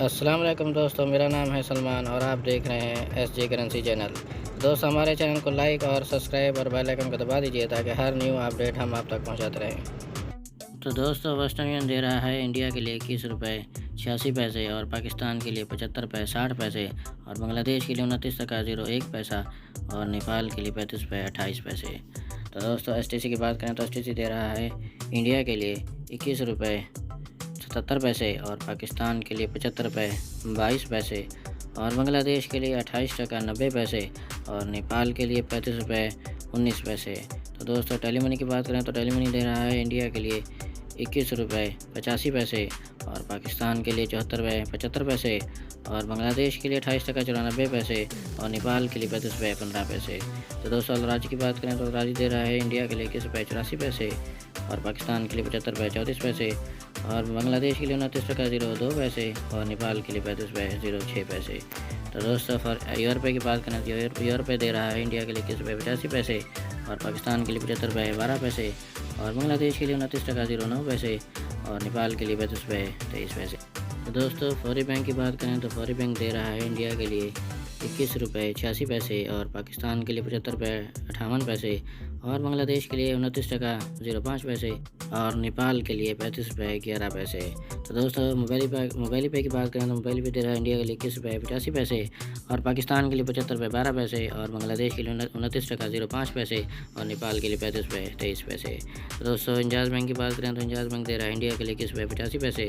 अस्सलाम वालेकुम दोस्तों, मेरा नाम है सलमान और आप देख रहे हैं एसजे करेंसी चैनल। दोस्त, हमारे चैनल को लाइक और सब्सक्राइब और बेल आइकन को दबा दीजिए ताकि हर न्यू अपडेट हम आप तक पहुंचाते रहें। तो दोस्तों, वेस्टर्न यूनियन दे रहा है इंडिया के लिए 21 रुपये 86 पैसे और पाकिस्तान के लिए 75 रुपये 60 पैसे और बांग्लादेश के लिए 29 टका 01 पैसा और नेपाल के लिए 35 रुपये 28 पैसे। तो दोस्तों, एसटीसी की बात करें तो एसटीसी दे रहा है इंडिया के लिए 21 रुपये 77 पैसे और पाकिस्तान के लिए 75 रुपये 22 पैसे और बांग्लादेश के लिए 28 टका 90 पैसे और नेपाल के लिए 35 रुपये 19 पैसे। तो दोस्तों, टेलीमनी की बात करें तो टेलीमनी दे रहा है इंडिया के लिए 21 रुपये 85 पैसे और पाकिस्तान के लिए 74 रुपये 75 पैसे और बांग्लादेश के लिए 28 टका 94 पैसे और नेपाल के लिए 35 रुपये 15 पैसे। तो दोस्तों, राज्य की बात करें तो राज्य दे रहा है इंडिया के लिए 21 रुपये 84 पैसे और पाकिस्तान के लिए 75 रुपये 34 पैसे और बांग्लादेश के लिए 29 टका 02 पैसे और नेपाल के लिए 35 रुपये 06 पैसे। तो दोस्तों, फॉर यूरोपे की बात करें तो यूरोपे दे रहा है इंडिया के लिए 21 रुपये 85 पैसे और पाकिस्तान के लिए 75 रुपये 12 पैसे और बांग्लादेश के लिए 29 टका 09 पैसे और नेपाल के लिए 35 रुपये 23 पैसे। तो दोस्तों, फौरी बैंक की बात करें तो फौरी बैंक दे रहा है इंडिया के लिए 21 रुपये 86 पैसे और पाकिस्तान के लिए 75 रुपये 58 पैसे और बांग्लादेश के लिए 29 टका 05 पैसे और नेपाल के लिए 35 रुपये 11 पैसे। तो दोस्तों, मोबाइल पे की बात करें तो मोबाइल पे दे रहा है इंडिया के लिए 21 रुपये 85 पैसे और पाकिस्तान के लिए 75 रुपये 12 पैसे और बांग्लादेश के लिए 29 टका 05 पैसे और नेपाल के लिए 35 रुपये 23 पैसे। तो दोस्तों, इंजाज बैंक की बात करें तो इंजाज बैंक दे रहा है इंडिया के लिए 21 रुपये 85 पैसे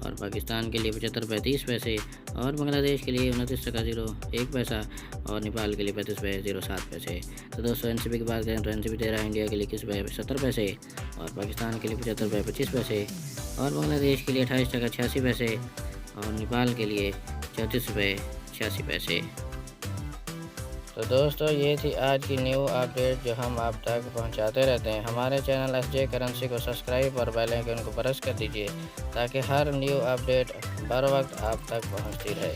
और पाकिस्तान के लिए 75 रुपये 30 पैसे और बांग्लादेश के लिए 29 टका 01 पैसा और नेपाल के लिए 35 रुपये 07 पैसे। तो दोस्तों, एनसीबी की बात करें तो एनसीबी दे रहा है इंडिया के लिए 21 रुपये 70 पैसे और पाकिस्तान के लिए 75 रुपये 25 पैसे और बांग्लादेश के लिए 28 टका 86 पैसे और नेपाल के लिए 34 रुपये 86 पैसे। तो दोस्तों, ये थी आज की न्यू अपडेट जो हम आप तक पहुंचाते रहते हैं। हमारे चैनल एसजे करेंसी को सब्सक्राइब और बेल आइकन को प्रेस कर दीजिए ताकि हर न्यू अपडेट बर वक्त आप तक पहुंचती रहे।